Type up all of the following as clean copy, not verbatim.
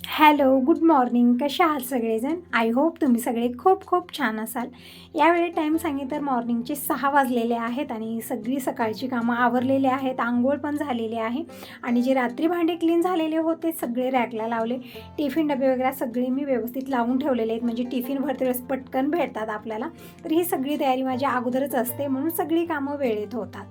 Hello, good morning. कशा आहात सगळेजण? आय होप तुम्ही सगळे खूप खूप छान असाल. यावेळी टाईम सांगितलं तर मॉर्निंगचे 6 वाजलेले आहेत आणि सगळी सकाळची कामं आवरलेली आहेत. अंघोळ पण झालेली आहे आणि जे रात्री भांडे क्लीन झालेले होते सगळे रॅकला लावले. टिफिन डबे वगैरे सगळे मी व्यवस्थित लावून ठेवलेले आहेत, म्हणजे टिफिन भरते वेळेस पटकन भेटतात आपल्याला. तर ही सगळी तयारी माझ्या अगोदरच असते, म्हणून सगळी कामं वेळेत होतात.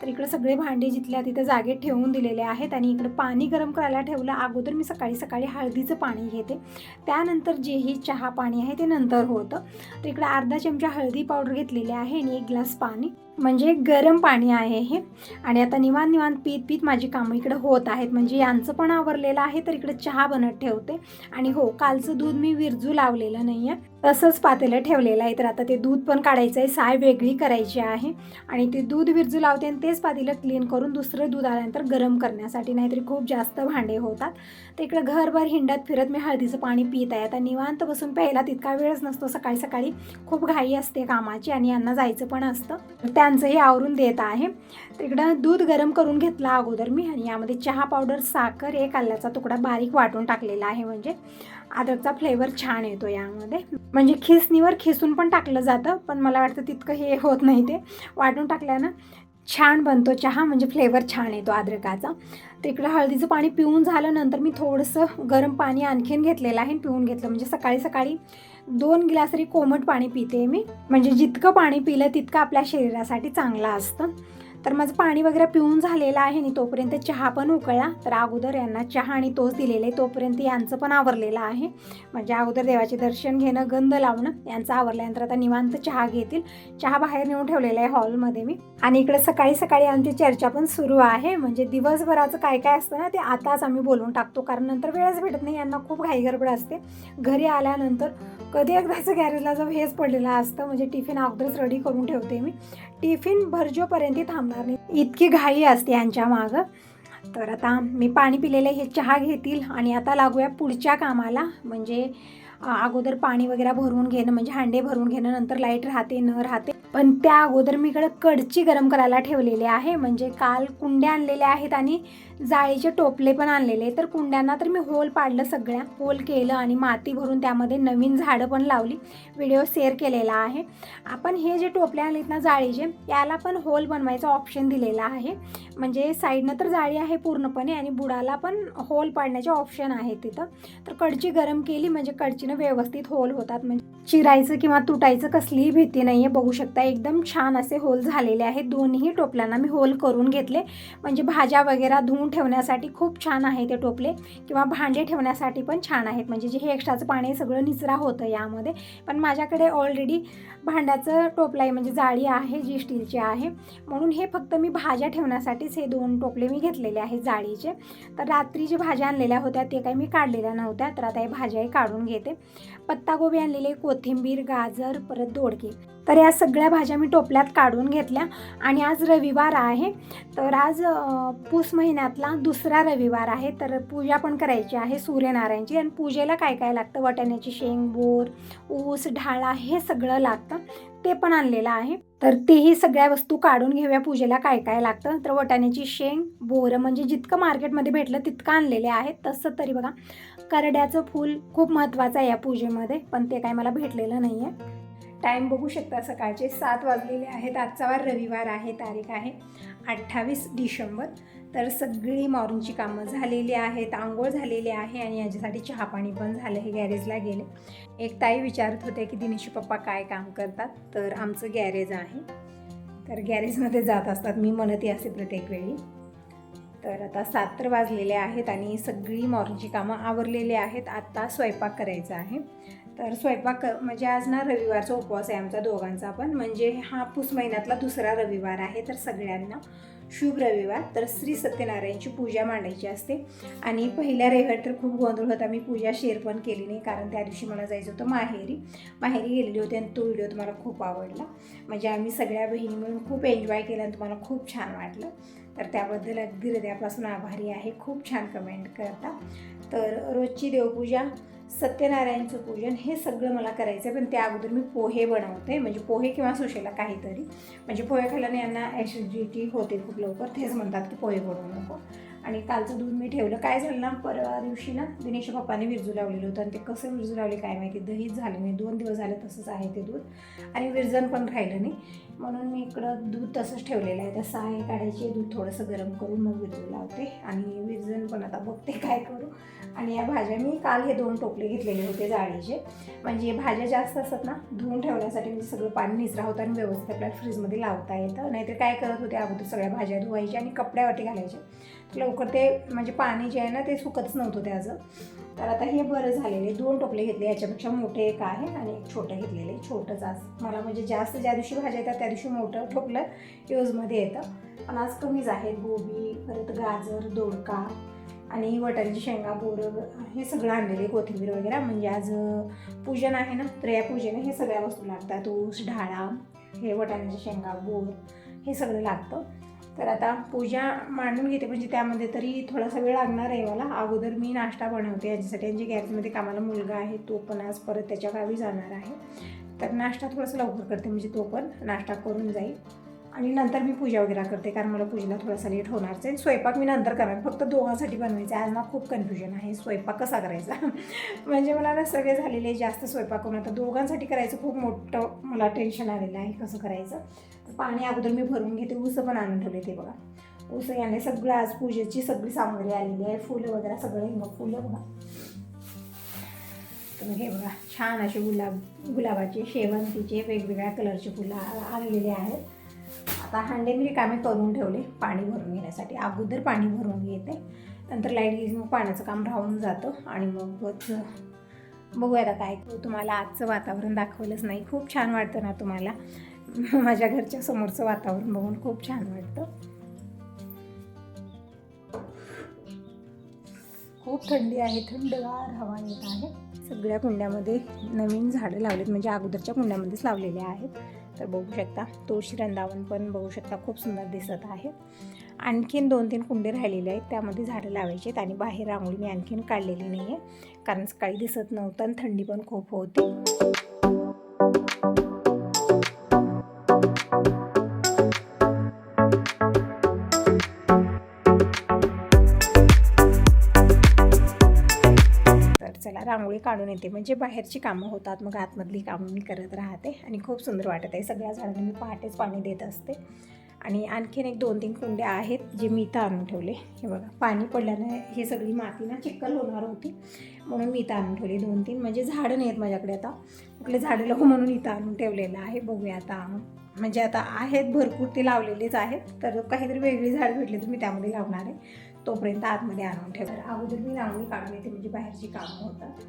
तर इकडं सगळे भांडे जिथल्या तिथं जागेत ठेवून दिलेले आहेत आणि इकडं पाणी गरम करायला ठेवलं. अगोदर मी सकाळी सकाळी हळदीचं पाणी घेते, त्यानंतर जेही चहा पाणी आहे ते नंतर होतं. तर इकडं अर्धा चमचा हळदी पावडर घेतलेली आहे आणि 1 ग्लास पाणी, म्हणजे गरम पाणी आहे हे. आणि आता निवांत निवांत पीत पीत माझी कामं इकडं होत आहेत, म्हणजे यांचं पण आवरलेलं आहे. तर इकडं चहा बनत ठेवते. आणि हो, कालचं दूध मी विरजू लावलेलं नाही आहे, तसंच पातेलं ठेवलेलं आहे. तर आता ते दूध पण काढायचं आहे, साय वेगळी करायची आहे आणि ते दूध विरजू लावते आणि तेच पातेलं क्लीन करून दुसरं दूध आल्यानंतर गरम करण्यासाठी, नाहीतरी खूप जास्त भांडे होतात. तर इकडं घरभर हिंडत फिरत मी हळदीचं पाणी पित आहे. आता निवांत बसून प्यायला तितका वेळच नसतो, सकाळी सकाळी खूप घाई असते कामाची आणि यांना जायचं पण असतं, त्यांचंही आवरून देत आहे. तर इकडं दूध गरम करून घेतला अगोदर मी आणि यामध्ये चहा पावडर, साखर, 1 आल्याचा तुकडा बारीक वाटून टाकलेला आहे, म्हणजे अद्रकचा फ्लेवर छान येतो यामध्ये. म्हणजे खिसणीवर खिसून पण टाकलं जातं, पण मला वाटतं तितकं हे होत नाही, ते वाटून टाकल्यानं छान बनतो चहा, म्हणजे फ्लेवर छान येतो अद्रकाचा. तर इकडं हळदीचं पाणी पिऊन झालं, नंतर मी थोडंसं गरम पाणी आणखीन घेतलेलं आहे, पिऊन घेतलं. म्हणजे सकाळी सकाळी 2 ग्लास तरी कोमट पाणी पिते मी, म्हणजे जितकं पाणी पिलं तितकं आपल्या शरीरासाठी चांगलं असतं. तर माझं पाणी वगैरे पिऊन झालेलं आहे आणि तोपर्यंत चहा पण उकळला. तर अगोदर यांना चहा आणि टोस्ट दिलेलं आहे, तोपर्यंत यांचं पण आवरलेलं आहे. म्हणजे अगोदर देवाचे दर्शन घेणं, गंध लावणं, यांचं आवरल्यानंतर आता निवांत चहा घेतील. चहा बाहेर नेऊन ठेवलेला आहे हॉलमध्ये मी. आणि इकडे सकाळी सकाळी आमची चर्चा पण सुरू आहे, म्हणजे दिवसभराचं काय काय असतं ना ते आताच आम्ही बोलून टाकतो, कारण नंतर वेळच भेटत नाही. यांना खूप घाई गडबड असते. घरी आल्यानंतर कधी एकदाचं गॅरेजला जाऊ हेच पडलेलं असतं, म्हणजे टिफिन अगोदरच रेडी करून ठेवते मी. टिफिन भरजोपर्यंत थांबणार नाही, इतकी घाई असते यांच्या मागं. तर आता मी पाणी पिलेलं, हे चहा घेतील आणि आता लागूया पुढच्या कामाला. म्हणजे अगोदर पाणी वगैरे भरून घेणं, म्हणजे हांडे भरून घेणं, नंतर लाईट राहते न राहते. पण त्या अगोदर मी इकडं कडची गरम करायला ठेवलेली आहे. म्हणजे काल कुंड्या आणलेल्या आहेत आणि जाळीचे टोपले पण आणलेले. तर कुंड्यांना तर मी होल पाडलं, सगळ्या होल केलं आणि माती भरून त्यामध्ये नवीन झाडं पण लावली. व्हिडिओ शेअर केलेला आहे. आपण हे जे टोपले आणलेत ना जाळीचे, याला पण होल बनवायचा ऑप्शन दिलेला आहे. म्हणजे साईडनं तर जाळी आहे पूर्णपणे आणि बुडाला पण होल पाडण्याचे ऑप्शन आहे तिथं. तर कडची गरम केली, म्हणजे कडचीनं व्यवस्थित होल होतात, म्हणजे चिरायचं किंवा तुटायचं कसलीही भीती नाही आहे. बघू शकता एकदम छान असे होल झालेले आहेत. दोन्ही टोपल्यांना मी होल करून घेतले, म्हणजे भाज्या वगैरे धुवून ठेवण्यासाठी खूप छान आहे ते टोपले, किंवा भांडे ठेवण्यासाठी पण छान आहेत. म्हणजे जे हे एक्स्ट्राचं पाणी सगळं निचरा होतं यामध्ये. पण माझ्याकडे ऑलरेडी भांड्याचं टोपलं आहे, म्हणजे जाळी आहे जी स्टीलची आहे, म्हणून हे फक्त मी भाज्या ठेवण्यासाठीच हे 2 टोपले मी घेतलेले आहेत जाळीचे. तर रात्री जे भाज्या आणलेल्या होत्या ते काही मी काढलेल्या नव्हत्या, तर आता हे भाज्याही काढून घेते. पत्तागोबी आणलेले, कोथिंबीर, गाजर, परत दोडके. तर या सगळ्या भाज्या मी टोपल्यात काढून घेतल्या. आणि आज रविवार आहे, तर आज पूस महिन्यातला 2रा रविवार आहे. तर पूजा पण करायची आहे सूर्यनारायणची, आणि पूजेला काय काय लागतं, वाटाण्याची शेंग, बोर, ऊस, ढाळा, हे सगळं लागतं, ते पण आणलेलं आहे. तर तेही सगळ्या वस्तू काढून घेऊया, पूजेला काय काय लागतं. तर वाटाण्याची शेंग, बोरं, म्हणजे जितकं मार्केटमध्ये भेटलं तितकं आणलेले आहेत. तसं तरी बघा, करड्याचं फूल खूप महत्त्वाचं आहे या पूजेमध्ये, पण ते काय मला भेटलेलं नाही आहे. टाईम बघू शकता, सकाळचे 7 वाजलेले आहेत. आजचा वार रविवार आहे, तारीख आहे 28 डिसेंबर. तर सगळी मॉर्निंगची कामं झालेली आहेत, आंघोळ झालेली आहे आणि याच्यासाठी चहापाणी पण झालं. हे गॅरेजला गेले. एक ताई विचारत होते की दिनेशचे पप्पा काय काम करतात, तर आमचं गॅरेज आहे, तर गॅरेजमध्ये जात असतात, मी म्हणते असे प्रत्येक वेळी. तर आता 7 तर वाजलेले आहेत आणि सगळी मॉर्निंगची कामं आवरलेली आहेत. आता स्वयंपाक करायचा आहे. तर स्वयंपाक म्हणजे आज ना रविवारचा उपवास आहे आमचा दोघांचा पण, म्हणजे हा पूस महिन्यातला 2रा रविवार आहे. तर सगळ्यांना शुभ रविवार. तर श्री सत्यनारायणची पूजा मांडायची असते. आणि पहिल्या रविवारी तर खूप गोंधळ होता, मी पूजा शेअर पण केली नाही, कारण त्या दिवशी मला जायचं होतं माहेरी गेलेली होती आणि तो व्हिडिओ तुम्हाला खूप आवडला. म्हणजे आम्ही सगळ्या बहिणी मिळून खूप एन्जॉय केला आणि तुम्हाला खूप छान वाटलं. तर त्याबद्दल अगदी हृदयापासून आभारी आहे. खूप छान कमेंट करता. तर रोजची देवपूजा, सत्यनारायणचं पूजन, हे सगळं मला करायचं आहे. पण त्या अगोदर मी पोहे बनवते, म्हणजे पोहे किंवा सुशेला काहीतरी, म्हणजे पोहे खाल्ल्याने यांना ॲसिडिटी होते खूप लवकर, तेच म्हणतात की पोहे बनवू नको. आणि कालचं दूध मी ठेवलं. काय झालं ना, परवा दिवशी ना दिनेशच्या पप्पाने विरजू लावलेलं होतं आणि ते कसं विरजू लावले काय माहिती, दहीच झालं नाही. 2 दिवस झाले तसंच आहे ते दूध आणि विरजण पण राहिलं नाही. म्हणून मी इकडं दूध तसंच ठेवलेलं आहे. तर साय काढायचे, दूध थोडंसं गरम करून मग विरजू लावते आणि विरजण पण आता बघते काय करू. आणि या भाज्या मी काल हे 2 टोपले घेतलेले होते जाळीचे, म्हणजे भाज्या जास्त असतात ना धुवून ठेवण्यासाठी, म्हणजे सगळं पाणी निचरा होतं आणि व्यवस्थित आपल्याला फ्रीजमध्ये लावता येतं. नाहीतर काय करत होते अगोदर सगळ्या भाज्या धुवायच्या आणि कपड्यावरती घालायच्या, लवकर ते म्हणजे पाणी जे आहे ना ते सुकतच नव्हतं त्याचं. तर आता हे बरं झालेले 2 टोपले घेतले, याच्यापेक्षा मोठे एक आहे आणि एक छोटं घेतलेले. छोटंच आज मला म्हणजे जास्त ज्या दिवशी भाज्या येतात त्या दिवशी मोठं टोपलं यूजमध्ये येतं, पण आज कमीच आहेत. गोबी, परत गाजर, दोडका आणि वटाण्याची शेंगा, बोरं हे सगळं आणलेले, कोथिंबीर वगैरे. म्हणजे आज पूजन आहे ना, तर या पूजेने हे सगळ्या वस्तू लागतात. ऊस, ढाळा, हे वटाण्याची शेंगा, बोर हे सगळं लागतं. तर आता पूजा मांडून घेते, म्हणजे त्यामध्ये तरी थोडासा वेळ लागणार आहे मला. अगोदर मी नाश्ता बनवते याच्यासाठी, यांची गॅरेजमध्ये कामाला मुलगा आहे, तो पण आज परत त्याच्या गावी जाणार आहे. तर नाश्ता थोडासा लवकर करते, म्हणजे तो पण नाश्ता करून जाईल आणि नंतर मी पूजा वगैरे करते, कारण मला पूजेला थोडासा लेट होणारच आहे. स्वयंपाक मी नंतर करणार, फक्त दोघांसाठी बनवायचं आहे. आज ना खूप कन्फ्युजन आहे स्वयंपाक कसा करायचा. म्हणजे मला ना सगळे झालेले जास्त स्वयंपाक करून आता दोघांसाठी करायचं खूप मोठं मला टेन्शन आलेलं आहे कसं करायचं. तर पाणी अगोदर मी भरून घेते. ऊस पण आणून ठेवले, ते बघा ऊस याने सगळं आज पूजेची सगळी सामग्री आलेली आहे, फुलं वगैरे सगळे. मग फुलं बघा, तर हे बघा छान असे गुलाबाचे, शेवंतीचे, वेगवेगळ्या कलरचे फुलं आलेले आहेत. आता हांडे मी रिकामे करून ठेवले पाणी भरून घेण्यासाठी. अगोदर पाणी भरून घेते, नंतर लाईट गेली मग पाण्याचं काम राहून जातं आणि मग बघूया आता काय. तुम्हाला आजचं वातावरण दाखवलंच नाही. खूप छान वाटतं ना तुम्हाला, माझ्या घरच्या समोरचं वातावरण बघून खूप छान वाटतं. खूप थंडी आहे, थंडगार हवा येत आहे. सगळ्या कुंड्यामध्ये नवीन झाडं लावलेत, म्हणजे अगोदरच्या कुंड्यामध्येच लावलेले आहेत. तर बघू शकता तुळशी वृंदावन पण बघू शकता, खूप सुंदर दिसत आहे. आणखीन 2-3 कुंडे राहिलेले आहेत, त्यामध्ये झाडं लावायची आहेत. आणि बाहेर रांगोळी मी आणखीन काढलेली नाही आहे, कारण सकाळी दिसत नव्हतं आणि थंडी पण खूप होती. चला रांगोळी काढून येते, म्हणजे बाहेरची कामं होतात, मग आतमधली कामं मी करत राहते आणि खूप सुंदर वाटत आहे. सगळ्या झाडांना मी पहाटेच पाणी देत असते. आणि आणखीन एक 2-3 कुंडे आहेत जे मी इथं आणून ठेवले. हे बघा पाणी पडल्यानं हे सगळी माती ना चिखल होणार होती, म्हणून मी इथं आणून ठेवले 2-3. म्हणजे झाडं नाही आहेत माझ्याकडे आता, कुठले झाडं लावू म्हणून इथं आणून ठेवलेलं आहे. बघूया आता, म्हणजे आता आहेत भरपूर, ते लावलेलेच आहेत. तर काहीतरी वेगळी झाडं भेटली तर मी त्यामध्ये लावणार आहे, तोपर्यंत आतमध्ये आणून ठेवणार. अगोदर मी रांगोळी काढून येते, म्हणजे बाहेरची कामं होतात.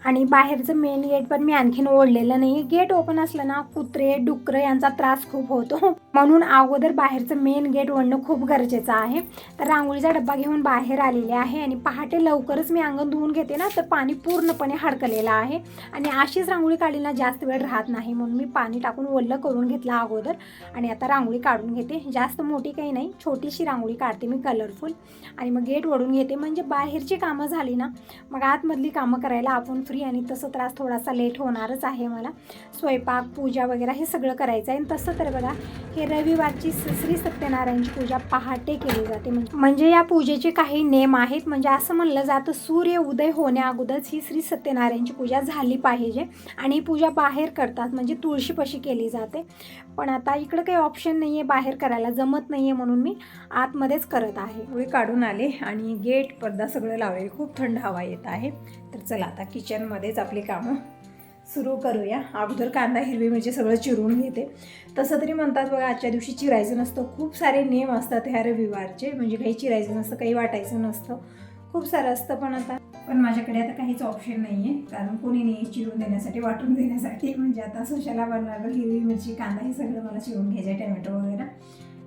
आणि बाहेरचं मेन गेट पण मी आणखीन ओढलेलं नाही. गेट ओपन असलं ना कुत्रे डुकरं यांचा त्रास खूप होतो, म्हणून अगोदर बाहेरचं मेन गेट ओढणं खूप गरजेचं आहे. तर रांगोळीचा डब्बा घेऊन बाहेर आलेले आहे आणि पहाटे लवकरच मी अंगण धुवून घेते ना, तर पाणी पूर्णपणे हडकलेलं आहे आणि अशीच रांगोळी काढली ना जास्त वेळ राहत नाही, म्हणून मी पाणी टाकून ओलं करून घेतलं अगोदर आणि आता रांगोळी काढून घेते. जास्त मोठी काही नाही, छोटीशी रांगोळी काढते मी कलरफुल आणि मग गेट ओढून घेते. म्हणजे बाहेरची कामं झाली ना मग आतमधली कामं करायला आपण फ्री. आणि तसं त्रास थोडासा लेट होणारच आहे मला, स्वयंपाक पूजा वगैरे हे सगळं करायचं आहे. आणि तसं तर बघा हे रविवारची श्री सत्यनारायणची पूजा पहाटे केली जाते. म्हणजे या पूजेचे काही नेम आहेत. म्हणजे असं म्हणलं जातं सूर्य उदय होण्या अगोदरच ही श्री सत्यनारायणची पूजा झाली पाहिजे आणि ही पूजा बाहेर करतात, म्हणजे तुळशीपाशी केली जाते. पण आता इकडं काही ऑप्शन नाही आहे, बाहेर करायला जमत नाही आहे, म्हणून मी आतमध्येच करत आहे. पुढे काढून आले आणि गेट पडदा सगळं लावले. खूप थंड हवा येत आहे. तर चला आता किचनमध्येच आपली कामं सुरू करूया. अगोदर कांदा, हिरवी मिरची सगळं चिरून घेते. तसं तरी म्हणतात बघा आजच्या दिवशी चिरायचं नसतं, खूप सारे नियम असतात ह्या रविवारचे. म्हणजे काही चिरायचं नसतं, काही वाटायचं नसतं, खूप सारं असतं. पण माझ्याकडे आता काहीच ऑप्शन नाही आहे, कारण कोणी नाही चिरून देण्यासाठी, वाटून देण्यासाठी. म्हणजे आता सोशाला बनणार हिरवी मिरची, कांदा हे सगळं मला चिरून घ्यायचं आहे, टमॅटो वगैरे.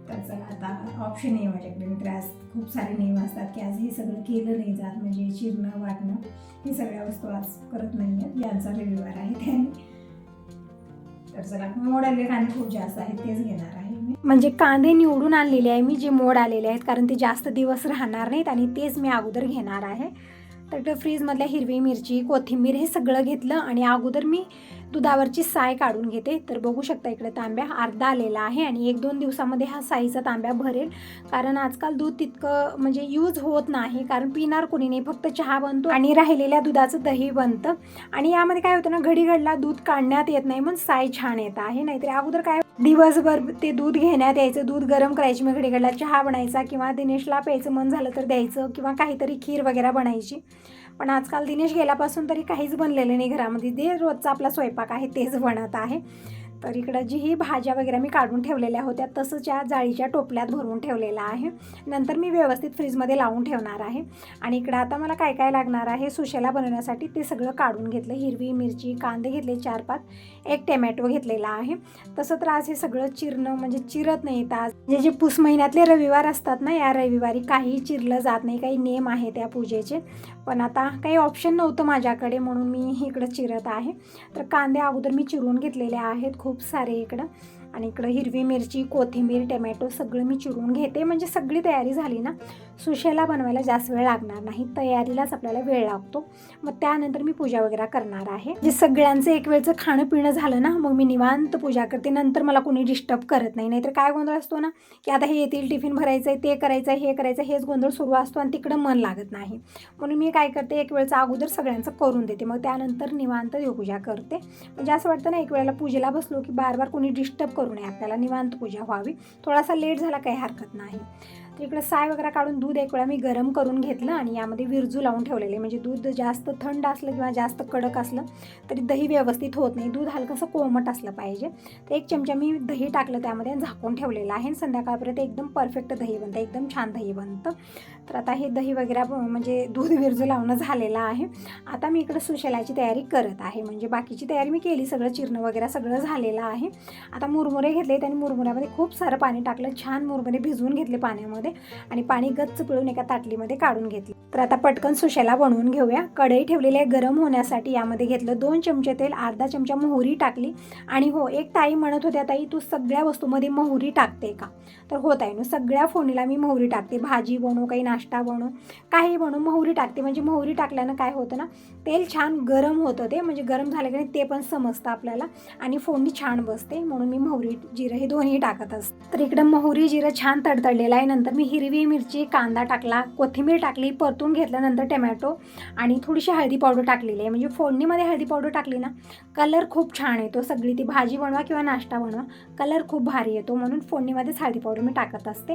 तर चला आता ऑप्शन नाही आहे माझ्याकडे. मित्र आज खूप सारे नियम असतात की आज हे सगळं केलं नाही जात, म्हणजे चिरणं वाटणं हे सगळ्या वस्तू आज करत नाही आहेत. यांचा रविवार आहे त्याने. तर चला मोड आलेले कांदे खूप जास्त आहेत, तेच घेणार आहे मी. म्हणजे कांदे निवडून आणलेले आहे मी, जे मोड आलेले आहेत, कारण ते जास्त दिवस राहणार नाहीत आणि तेच मी अगोदर घेणार आहे. तर फ्रीजमधल्या हिरवी मिरची, कोथिंबीर हे सगळं घेतलं आणि अगोदर मी दुधावरची साय काढून घेते. तर बघू शकता इकडे तांब्या अर्धा आलेला आहे आणि 1-2 दिवसामध्ये हा साईचा तांब्या भरेल. कारण आजकाल दूध तितकं म्हणजे यूज होत नाही, कारण पिणार कोणी नाही, फक्त चहा बनतो आणि राहिलेल्या दुधाचं दही बनतं. आणि यामध्ये काय होतं ना, घडी घडला दूध काढण्यात येत नाही, मग साय छान येत आहे. नाहीतर अगोदर काय दिवसभर ते दूध घेण्यात यायचं, दूध गरम करायची, मग घडी घडला चहा बनायचा किंवा दिनेशला प्यायचं मन झालं तर द्यायचं किंवा काहीतरी खीर वगैरे बनायची. पण आजकाल दिनेश गेल्यापासून तरी काहीच बनलेलं नाही घरामध्ये, जे रोजचा आपला स्वयंपाक आहे तेच बनत आहे. तर इकडं जी ही भाज्या वगैरे मी काढून ठेवलेल्या होत्या तसंच या जाळीच्या टोपल्यात भरून ठेवलेलं आहे. नंतर मी व्यवस्थित फ्रीजमध्ये लावून ठेवणार आहे. आणि इकडं आता मला काय काय लागणार आहे सुशेला बनवण्यासाठी ते सगळं काढून घेतलं. हिरवी मिरची, कांदे घेतले 4-5, एक टोमॅटो घेतलेला आहे. तसं तर आज हे सगळं चिरणं म्हणजे चिरत नाही. आज जे पुस महिन्यातले रविवार असतात ना, या रविवारी काही चिरलं जात नाही, काही नेम आहे त्या पूजेचे. पण आता काही ऑप्शन नव्हतं माझ्याकडे म्हणून मी इकडं चिरत आहे. तर कांदे अगोदर मी चिरून घेतलेले आहेत खूप सारे इकडं. आणि इकडं हिरवी मिरची, कोथिंबीर, टोमॅटो सगळं मी चिरून घेते. म्हणजे सगळी तयारी झाली ना, सुशेला बनवायला जास्त वेळ लागणार नाही, तयारीलाच आपल्याला वेळ लागतो. मग त्यानंतर मी पूजा वगैरे करणार आहे. जे सगळ्यांचं एक वेळचं खाणं पिणं झालं ना, मग मी निवांत पूजा करते. नंतर मला कोणी डिस्टर्ब करत नाही. नाहीतर काय गोंधळ असतो ना, की आता हे येतील, टिफिन भरायचं आहे, ते करायचं आहे, हे करायचं, हेच गोंधळ सुरू असतो आणि तिकडं मन लागत नाही. म्हणून मी काय करते, एक वेळचं अगोदर सगळ्यांचं करून देते, मग त्यानंतर निवांत देवपूजा करते. म्हणजे असं वाटतं ना, एक वेळेला पूजेला बसलो की बार बार कोणी डिस्टर्ब करू नये, आपल्याला निवांत पूजा व्हावी. थोडासा लेट झाला काही हरकत नाही. तर इकडे साय वगैरे काढून दूध एक वेळा मी गरम करून घेतलं आणि यामध्ये विरजू लावून ठेवलेले. म्हणजे दूध जास्त थंड असलं किंवा जास्त कडक असलं तरी दही व्यवस्थित होत नाही, दूध हलकंसं कोमट असलं पाहिजे. तर 1 चमचा मी दही टाकलं त्यामध्ये, झाकून ठेवलेलं आहे. संध्याकाळपर्यंत एकदम परफेक्ट दही बनतं, एकदम छान दही बनतं. तर आता हे दही वगैरे म्हणजे दूध विरजू लावणं झालेलं आहे. आता मी इकडं सुशेलाची तयारी करत आहे. म्हणजे बाकीची तयारी मी केली, सगळं चिरणं वगैरे सगळं झालेलं आहे. आता मुरमुरे घेतले आणि मुरमुऱ्यामध्ये खूप सारं पाणी टाकलं, छान मुरमुरे भिजवून घेतले पाण्यामध्ये आणि पाणी गच्च पिळून एका ताटलीमध्ये काढून घेतले. तर आता पटकन सुशेला बनवून घेऊया. कढई ठेवलेली आहे गरम होण्यासाठी. यामध्ये घेतलं 2 चमचे तेल, अर्धा चमचा मोहरी टाकली. आणि हो, एक ताई म्हणत होत्या, ताई तू सगळ्या वस्तूमध्ये मोहरी टाकते का? तर होत आहे ना, सगळ्या फोडणीला मी मोहरी टाकते. भाजी बनवू, काही नाश्ता बनवू, काही बनवू, मोहरी टाकते. म्हणजे मोहरी टाकल्यानं काय होतं ना, तेल छान गरम होतं, ते म्हणजे गरम झालं की ते पण समजतं आपल्याला आणि फोडणी छान बसते. म्हणून मी मोहरी जिरं हे दोन्ही टाकत असते. तर इकडं मोहरी जिरं छान तडतडलेलं आहे. नंतर मी हिरवी मिरची, कांदा टाकला, कोथिंबीर टाकली, परतून घेतल्यानंतर टोमॅटो आणि थोडीशी हळदी पावडर टाकलेली आहे. म्हणजे फोडणीमध्ये हळदी पावडर टाकली ना, कलर खूप छान येतो. सगळी ती भाजी बनवा किंवा नाश्ता बनवा, कलर खूप भारी येतो. म्हणून फोडणीमध्येच हळदी पावडर मी टाकत असते.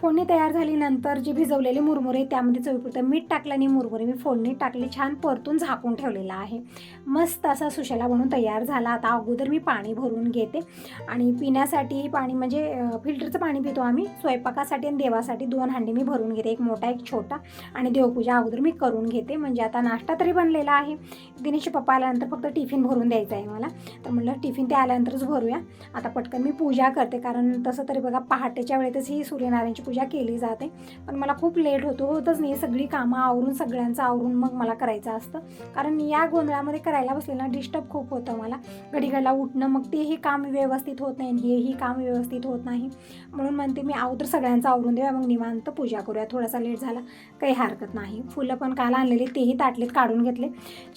फोडणी तयार झाली नंतर जे भिजवलेले मुरमुरे त्यामध्ये चवीपुरतं मीठ टाकलं आणि मुरमुरे मी फोडणी टाकली, छान परतून झाकून ठेवलेला आहे. मस्त असा सुशेला बनवून तयार झाला. आता अगोदर मी पाणी भरून घेते आणि पिण्यासाठी पाणी म्हणजे फिल्टरचं पाणी पितो आम्ही. स्वयंपाकासाठी आणि देवासाठी 2 हांडे मी भरून घेते, एक मोठा एक छोटा. आणि देवपूजा अगोदर मी करून घेते. म्हणजे आता नाश्ता तरी बनलेला आहे. दिनेशचे पप्पा आल्यानंतर फक्त टिफिन भरून द्यायचं आहे मला. तर म्हटलं टिफिन ते आल्यानंतरच भरूया. आता पटकन मी पूजा करते, कारण तसं तरी बघा पहाटेच्या वेळेतच ही सूर्यनारायणची पूजा केली जाते. पण मला खूप लेट होतच नाही. सगळी कामं आवरून, सगळ्यांचं आवरून मग मला करायचं असतं. कारण या गोंधळामध्ये करायला बसले ना, डिस्टर्ब खूप होतं मला. घडीघडला उठणं, मग तेही काम व्यवस्थित होत नाही, हेही काम व्यवस्थित होत नाही. म्हणून म्हणते मी अगोदर सगळ्यांचं आवरून देऊया, मग निवांत पूजा करूया. थोडासा लेट झाला काही हरकत नाही. फुलं पण काल आणलेली तेही ताटलीत काढून घेतले.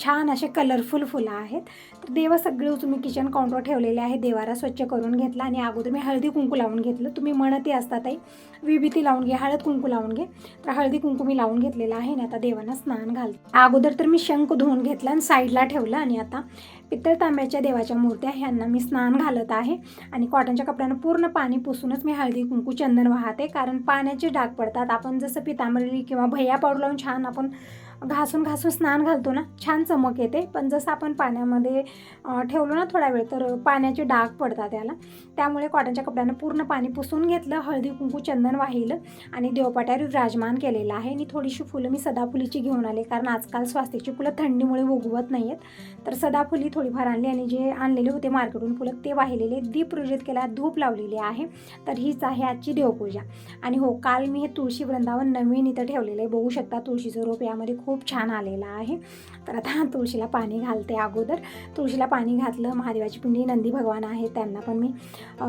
छान असे कलरफुल फुलं आहेत. तर देव सगळे उचलून मी किचन काउंटर ठेवलेले आहे. देवारा स्वच्छ करून घेतला आणि अगोदर मी हळदी कुंकू लावून घेतलं. तुम्ही म्हणतही असता ताई विभूती लावून घे, हळद कुंकू लावून घे. तर हळदी कुंकू मी लावून घेतलेलं आहे. आणि आता देवांना स्नान घालते. अगोदर तर मी शंख धुवून घेतला आणि साईडला ठेवलं. आणि आता पितळ तांब्याच्या देवाच्या मूर्त्या ह्यांना मी स्नान घालत आहे. आणि कॉटनच्या कपड्यानं पूर्ण पाणी पुसूनच मी हळदी कुंकू चंदन वाहते, कारण पाण्याचे डाग पडतात. आपण जसं पितांबरी किंवा भैया पावडर लावून छान आपण घासून स्नान घालतो ना, छान चमक येते. पण जसं आपण पाण्यामध्ये ठेवलो ना थोडा वेळ, तर पाण्याचे डाग पडतात त्याला. त्यामुळे कॉटनच्या कपड्यानं पूर्ण पाणी पुसून घेतलं, हळदी कुंकू चंदन वाहिलं आणि देवपाट्यावर विराजमान केलेलं आहे. आणि थोडीशी फुलं मी सदाफुलीची घेऊन आले, कारण आजकाल स्वास्तिकची फुलं थंडीमुळे उगवत नाही आहेत. तर सदाफुली थोडीफार आणली आणि जे आणलेले होते मार्केटून फुलं ते वाहिलेले, दीप प्रज्वलित केला, धूप लावलेली आहे. तर हीच आहे आजची देवपूजा. आणि हो, काल मी हे तुळशी वृंदावन नवीन इथं ठेवलेलं आहे. बघू शकता तुळशीचं रोप यामध्ये खूप छान आलेला आहे. तर आता तुळशीला पाणी घालते. अगोदर तुळशीला पाणी घातलं, महादेवाची पिंडी नंदी भगवान आहे त्यांना पण मी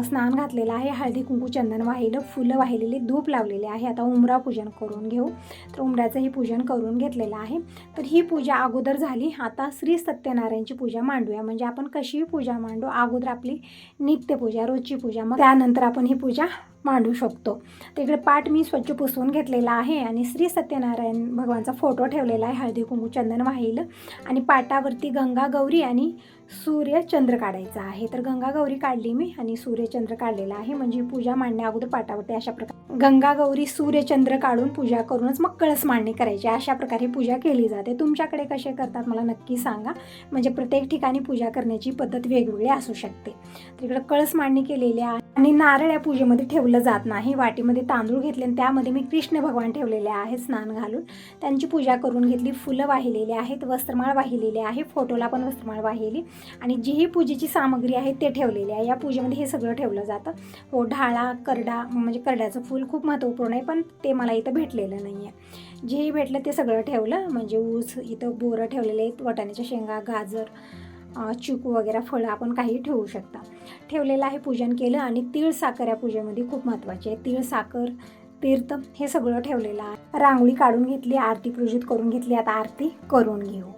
स्नान घातलेलं आहे. हळदी कुंकू चंदन वाहिलं, फुलं वाहिलेली, धूप लावलेले आहे. आता उंबरा पूजन करून घेऊ. तर उंबऱ्याचंही पूजन करून घेतलेलं आहे. तर ही पूजा अगोदर झाली. आता श्री सत्यनारायणची पूजा मांडूया. म्हणजे आपण कशी पूजा मांडू, अगोदर आपली नित्यपूजा रोजची पूजा, मग त्यानंतर आपण ही पूजा मांडू शकतो. तर इकडे पाट मी स्वच्छ पुसवून घेतलेला आहे आणि श्री सत्यनारायण भगवानचा फोटो ठेवलेला आहे. हळदी कुंकू चंदन वाहिलं आणि पाटावरती गंगा गौरी आणि सूर्यचंद्र काढायचा आहे. तर गंगा गौरी काढली मी आणि सूर्यचंद्र काढलेला आहे. म्हणजे पूजा मांडण्या अगोदर पाटावरती अशा प्रकारे गंगा गौरी सूर्यचंद्र काढून पूजा करूनच मग कळस मांडणी करायची. अशा प्रकारे पूजा केली जाते. तुमच्याकडे कसे करतात मला नक्की सांगा. म्हणजे प्रत्येक ठिकाणी पूजा करण्याची पद्धत वेगवेगळी असू शकते. तर इकडे कळस मांडणी केलेली आहे आणि नारळ या पूजेमध्ये ठेवलं जात नाही. वाटीमध्ये तांदूळ घेतले आणि त्यामध्ये मी कृष्ण भगवान ठेवलेले आहेत स्नान घालून. त्यांची पूजा करून घेतली. फुलं वाहिलेली आहेत, वस्त्रमाळ वाहिलेली आहे, फोटोला पण वस्त्रमाळ वाहिली आणि जी ही पूजेची सामग्री आहे ते ठेवलेली आहे. या पूजेमध्ये हे सगळं ठेवलं जातं. हो, ढाळा, करडा, म्हणजे करड्याचं फूल खूप महत्त्वपूर्ण आहे, पण ते मला इथं भेटलेलं नाही आहे. जेही भेटलं ते सगळं ठेवलं. म्हणजे ऊस, इथं बोरं ठेवलेले आहेत, वाटाण्याच्या शेंगा, गाजर, चिकू वगैरे फळं आपण काही ठेवू शकता. ठेवलेलं आहे, पूजन केलं. आणि तीळ साखर या पूजेमध्ये खूप महत्त्वाची आहे. तीळ साखर, तीर्थ हे सगळं ठेवलेलं आहे. रांगोळी काढून घेतली, आरती पूजित करून घेतली. आता आरती करून घेऊ.